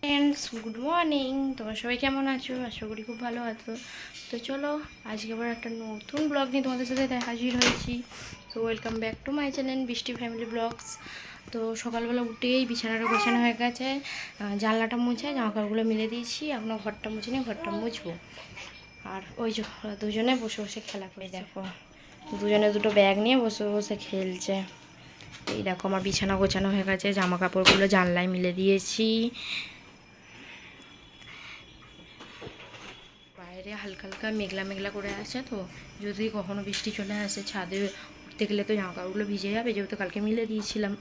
Friends, good morning. তোমরা সবাই কেমন আছো? আশা করি খুব ভালো আছো। তো চলো, আজকে আবার একটা নতুন ব্লগ নিয়ে তোমাদের সাথে হাজির হয়েছি। তো welcome back to my channel বৃষ্টি ফ্যামিলি ব্লগস। তো সকালবেলা উঠেই বিছানাটা গোছানো হয়ে গেছে, জানলাটা মুছে জামাকাপড়গুলো মিলে দিয়েছি। এখনও ঘরটা মুছে নিয়ে ঘরটা মুছবো। আর ওই যে দুজনে বসে বসে খেলা করে, দেখো দুজনে দুটো ব্যাগ নিয়ে বসে বসে খেলছে। এই দেখো আমার বিছানা গোছানো হয়ে গেছে, জামা কাপড়গুলো জানলায় মিলে দিয়েছি। বাইরে হালকা হালকা মেঘলা মেঘলা করে আছে, তো যদি কখনো বৃষ্টি চলে আসে ছাদে উঠতে গেলে তো জামা কাপড়গুলো ভিজে যাবে, যেহেতু কালকে মিলে দিয়েছিলাম।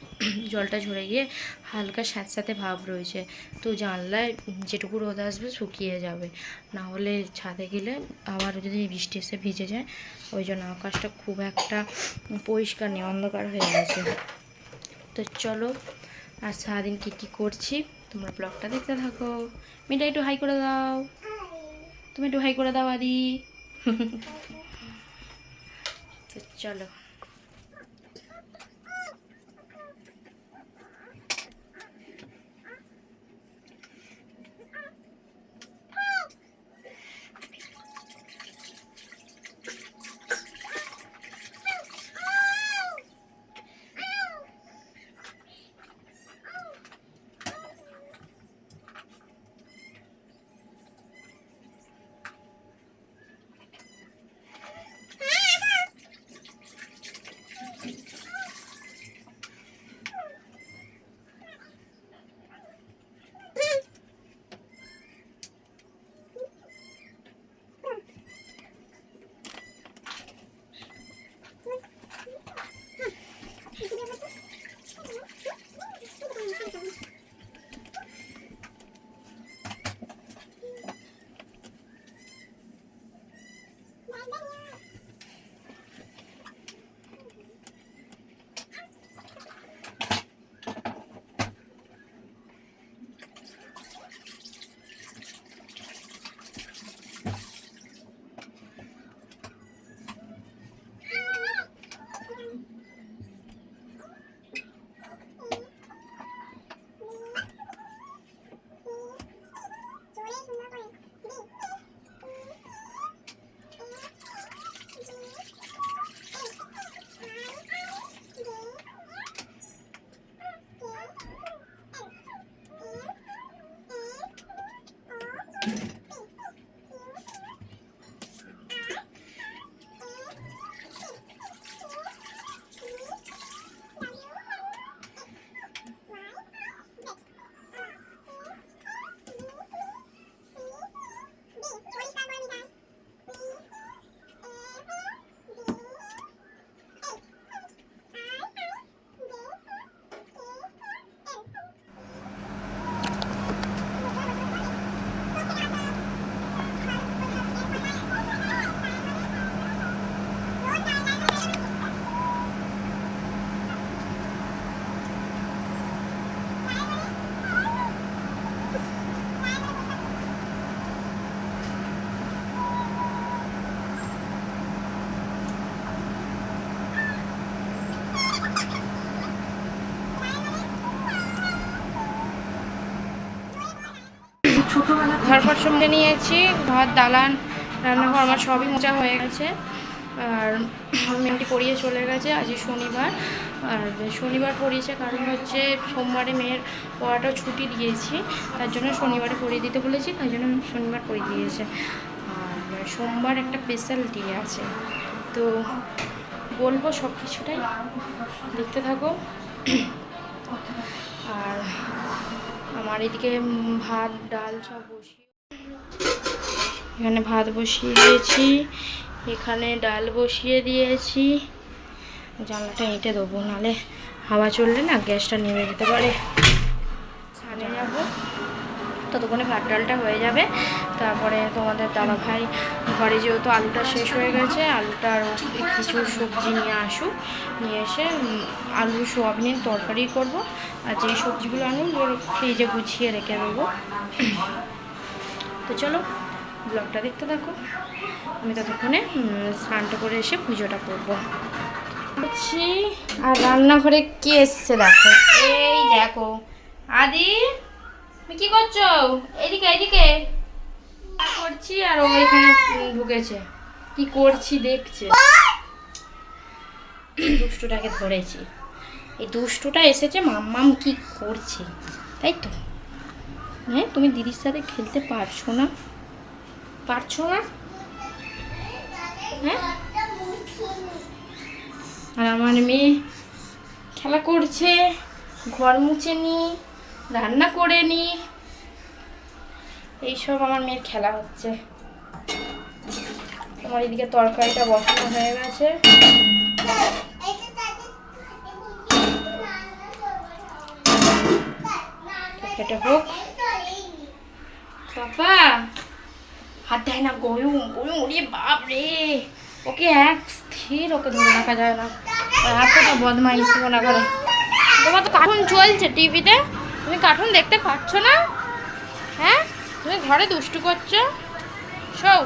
জলটা ঝরে গিয়ে হালকা স্যাঁতস্যাঁতে ভাব রয়েছে, তো জানলায় যেটুকু রোদ আসবে শুকিয়ে যাবে, না হলে ছাদে গেলে আবার যদি বৃষ্টি এসে ভিজে যায়। ওই জন্য আকাশটা খুব একটা পরিষ্কার নেই, অন্ধকার হয়ে গেছে। তো চলো, আর সারাদিন কী কী করছি তোমরা ব্লগটা দেখতে থাকো। মিটা একটু হাই করে দাও, তুমি একটু হাই করে দাও আদি। তো চলো। ঘরপর সঙ্গে নিয়েছি, ঘর দালান রান্নাঘর আমার সবই মোচা হয়ে গেছে। আর মেয়েটি পড়িয়ে চলে গেছে, আজ শনিবার। আর শনিবার পড়িয়েছে কারণ হচ্ছে সোমবারে মেয়ের পড়াটা ছুটি দিয়েছি, তার জন্য শনিবারে পড়িয়ে দিতে বলেছি, তাই জন্য শনিবার পড়িয়ে দিয়েছে। আর সোমবার একটা স্পেশাল ডে আছে, তো বলবো সব কিছুটাই, দেখতে থাকো। আর আমার এদিকে ভাত ডাল সব বসিয়ে, এখানে ভাত বসিয়ে দিয়েছি, এখানে ডাল বসিয়ে দিয়েছি। জানলাটা এঁটে দেবো, নাহলে হাওয়া চললে না গ্যাসটা নেমে যেতে পারে। ছাদে যাবো, ততক্ষণে ভাত ডালটা হয়ে যাবে। তারপরে তোমাদের দাদা ভাই ঘরে যেহেতু আলুটা শেষ হয়ে গেছে, আলুটার কিছু সবজি নিয়ে আসুক, নিয়ে এসে আলু সোয়াবিনের তরকারি করব। আর যেই সবজিগুলো আনুন ওর ফ্রিজে গুছিয়ে রেখে দেবো। তো চলো ব্লগটা দেখতে থাকো, আমি ততক্ষণে স্নানটা করে এসে পুজোটা করবো। আর রান্নাঘরে কে এসছে দেখো, এই দেখো আদি, কি করছো? এদিকে এদিকে করছি আর ও এখানে ঢুকেছে। কি করছি দেখছে। দুষ্টুটাকে ধরেছি। এই দুষ্টুটা এসেছে মাম্মাম কি করছে, তাই তো? হ্যাঁ, তুমি দিদির সাথে খেলতে পারছো না? পারছো না? হ্যাঁ, আর আমার মেয়ে খেলা করছে, ঘর মুছে নি, রান্না করে নি, এইসব আমার মেয়ের খেলা হচ্ছে। আমার এদিকে তরকারিটা বসানো হয়ে গেছে। এটা হোক। পাপা হাত দেয় না, গয়ুম গয়ুম, ওরে বাপ রে, ওকে এক স্থির ওকে ধরে রাখা যায় না, এতটা বদমাইশি মনে করে। তোমার তো কার্টুন চলছে টিভিতে, তুমি কার্টুন দেখতে পাচ্ছ না? হ্যাঁ, তুমি ঘরে দুষ্টু করছো। সব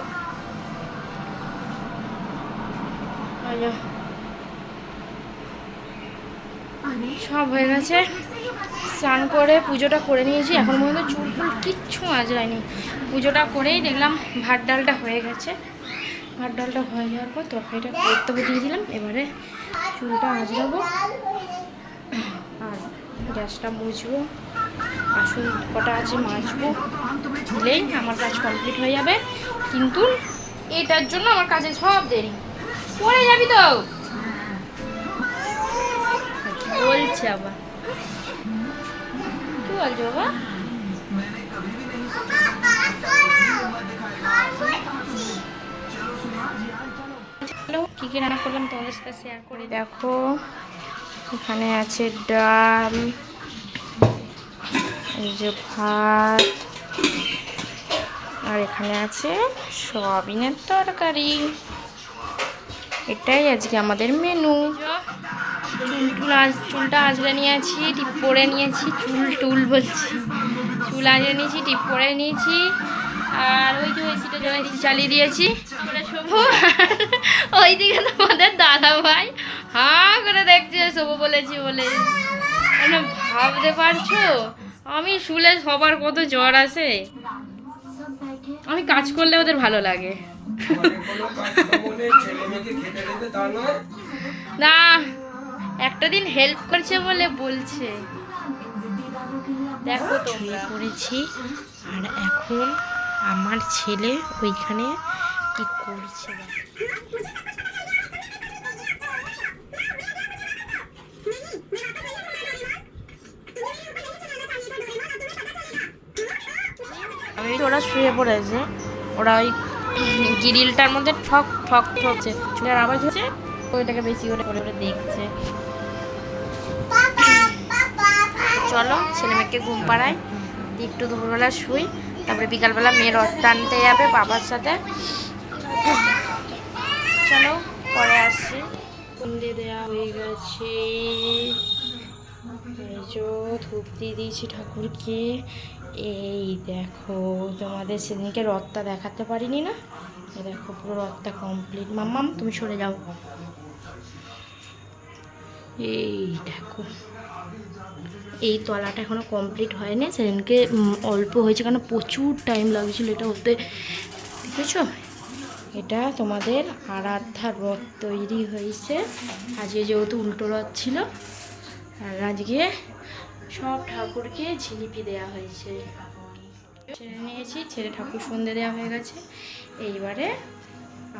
সব হয়ে গেছে, স্নান করে পুজোটা করে নিয়েছি। এখন পর্যন্ত চুল ফুল কিচ্ছু আঁচড়ায়নি। পুজোটা করেই দেখলাম ভাত ডালটা হয়ে গেছে। ভাত ডালটা হয়ে যাওয়ার পর তরকারিটা করতে দিয়ে দিলাম। এবারে চুলটা আঁচড়াবো আর গ্যাসটা মুছবো, বাসন কটা আছে মাজবো, দিলেই আমার কাজ কমপ্লিট হয়ে যাবে। কিন্তু এটার জন্য আমার কাজে সব দেরি। পড়ে যাবি তো বলছে আবার। কি বলছো বাবা? কি কি রান্না করলাম তোমাদের সাথে শেয়ার করে। দেখো এখানে আছে ডাল, এই যে ভাত, আর এখানে আছে সয়াবিনের তরকারি। এটাই আজকে আমাদের মেনু। চুলটা আঁচড়ে নিয়েছি, টিপ পরে নিয়েছি, চুল বলছি, চুল আঁচড়ে নিয়েছি, টিপ পরে নিয়েছি। আর ওই যে এসিটা চালিয়ে দিয়েছি। শুভ ওইদিকে তোমাদের দাদা ভাই হাঁ করে দেখছে শুভ বলেছি বলে। মানে ভাবতে পারছো আমি শুলে সবার কত জ্বর আসে। আমি কাজ করলে ওদের ভালো লাগে না, একটা দিন হেল্প করছে বলে বলছে। দেখো তোমরা করেছি। আর এখন আমার ছেলে ওইখানে কি করছে। ওরা শুয়ে পড়েছে, ওরা ওই গ্রিলটার মধ্যে ঠক ঠক ঠকছে, চুলের আওয়াজ হচ্ছে, ওইটাকে বেশি করে করে দেখছে। চলো ছেলে মেয়েকে ঘুম পাড়ায়, একটু দুপুরবেলা শুই, তারপরে বিকালবেলা মেয়ের রথ টানতে যাবে বাবার সাথে। চলো পরে আসছি। সন্ধে দেওয়া হয়ে গেছে, ধূপ দিয়ে দিয়েছি ঠাকুরকে। এই দেখো তোমাদের সেদিনকে রথটা দেখাতে পারিনি না, দেখো পুরো রথটা কমপ্লিট। মাম্মাম তুমি সরে যাও। এই দেখো এই তলাটা এখনো কমপ্লিট হয়নি, সেদিনকে অল্প হয়েছে কারণ প্রচুর টাইম লাগছিল এটা হতে। দেখেছো এটা তোমাদের আরাধ্যার রথ তৈরি হয়েছে। আজকে যেহেতু উল্টো রথ ছিল, আর আজকে সব ঠাকুরকে জিলিপি দেওয়া হয়েছে। ছেড়ে নিয়েছি, ছেড়ে ঠাকুর সন্ধে দেওয়া হয়ে গেছে। এইবারে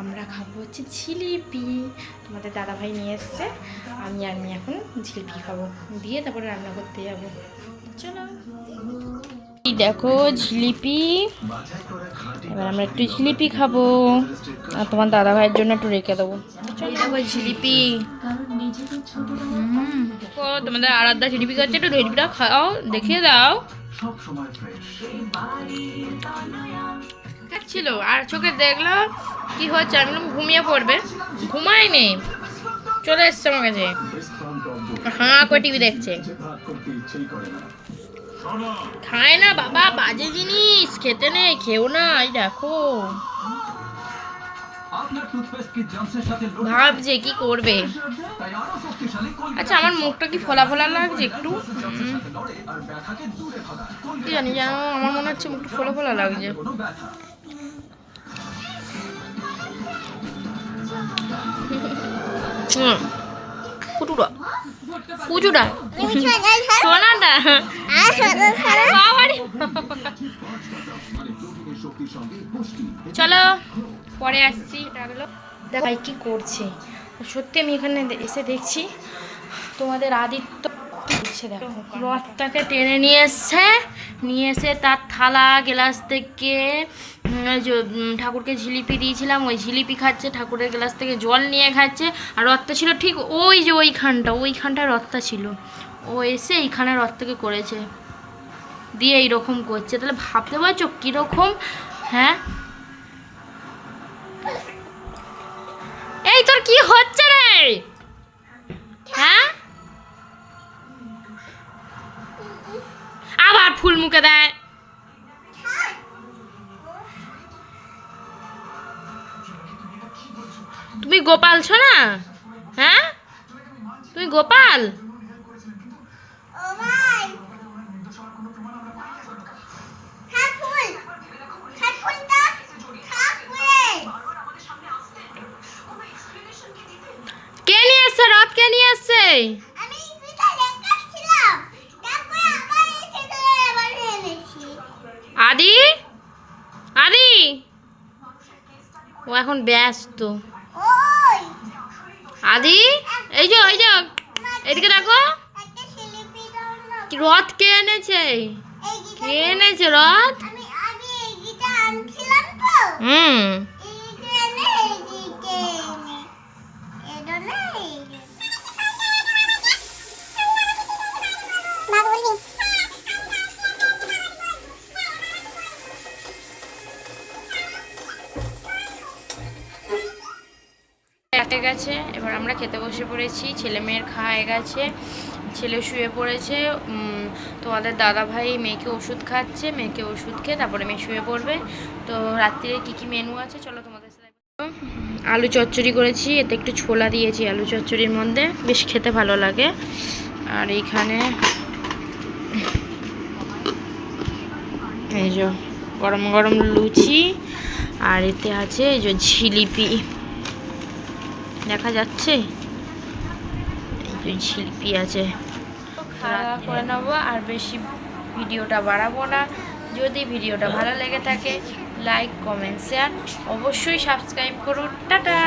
আমরা খাবো হচ্ছে জিলিপি। আমাদের দাদাভাই নিয়ে এসছে, আমি আর মেয়ে এখন জিলিপি খাবো, দিয়ে তারপরে রান্না করতে যাবো। চলো দেখো জিলিপি, এবার আমরা একটু জিলিপি খাবো আর তোমার দাদাভাইয়ের জন্য একটু রেখে দেবো। দেখো জিলিপি, তোমাদের আরাধ্যা জিলিপি খাচ্ছে, একটু জিলিপিটা খাও, দেখিয়ে দাও। ছিল আর চোখে দেখলো কি হচ্ছে, আমি ঘুমিয়ে পড়বে, ঘুমায়নি, চলে এসছে আমার কাছে, হাঁ করে টিভি দেখছে। খায় না বাবা, বাজে জিনিস খেতে নেই, খেও না। এই দেখো ভাবছে কি করবে। আচ্ছা আমার মুখটা কি ফোলা ফোলা লাগছে একটু, কি জানি যেন আমার মনে হচ্ছে মুখটা ফোলা ফোলা লাগছে। পুটুরা পুজোটা সোনাটা চলো পরে আসছি। দেখাই কি করছে সত্যি, আমি এখানে এসে দেখছি তোমাদের আদিত্য করছে। দেখো রথটাকে টেনে নিয়ে এসে তার থালা গ্লাস থেকে ঠাকুরকে ঝিলিপি দিয়েছিলাম, ওই ঝিলিপি খাচ্ছে, ঠাকুরের গ্লাস থেকে জল নিয়ে খাচ্ছে। আর রথটা ছিল ঠিক ওই যে ওইখানটায় রথটা ছিল, ও এসে এইখানে রথটাকে করেছে দিয়ে এইরকম করছে। তাহলে ভাবতে পারছো কীরকম? হ্যাঁ এই তোর কি হচ্ছে রে? হ্যাঁ আবার ফুল মুখে দেয়। তুমি গোপাল ছো না? হ্যাঁ তুমি গোপাল? কে নিয়ে এসছে রথ? কে নিয়ে এসছে? আদি আদি ও এখন ব্যস্ত। আদি এই যে এদিকে দেখো, রথ কে এনেছে? কে এনেছে রথ? হুম গেছে। এবার আমরা খেতে বসে পড়েছি, ছেলে মেয়ের খাওয়া হয়ে গেছে, ছেলে শুয়ে পড়েছে। তোমাদের দাদা ভাই মেয়েকে ওষুধ খাচ্ছে, মেয়েকে ওষুধ খেয়ে তারপরে মেয়ে শুয়ে পড়বে। তো রাত্রিরে কী মেনু আছে চলো তোমাদের সাথে। আলু চচ্চড়ি করেছি, এতে একটু ছোলা দিয়েছি আলু চচ্চড়ির মধ্যে, বেশ খেতে ভালো লাগে। আর এইখানে এই যে গরম গরম লুচি, আর এতে আছে এই যে ঝিলিপি, দেখা যাচ্ছে এই ঝিলিপি আছে। খাওয়া দাওয়া করে নেবো, আর বেশি ভিডিওটা বাড়াবো না। যদি ভিডিওটা ভালো লেগে থাকে লাইক কমেন্ট শেয়ার অবশ্যই সাবস্ক্রাইব করুন। টাটা।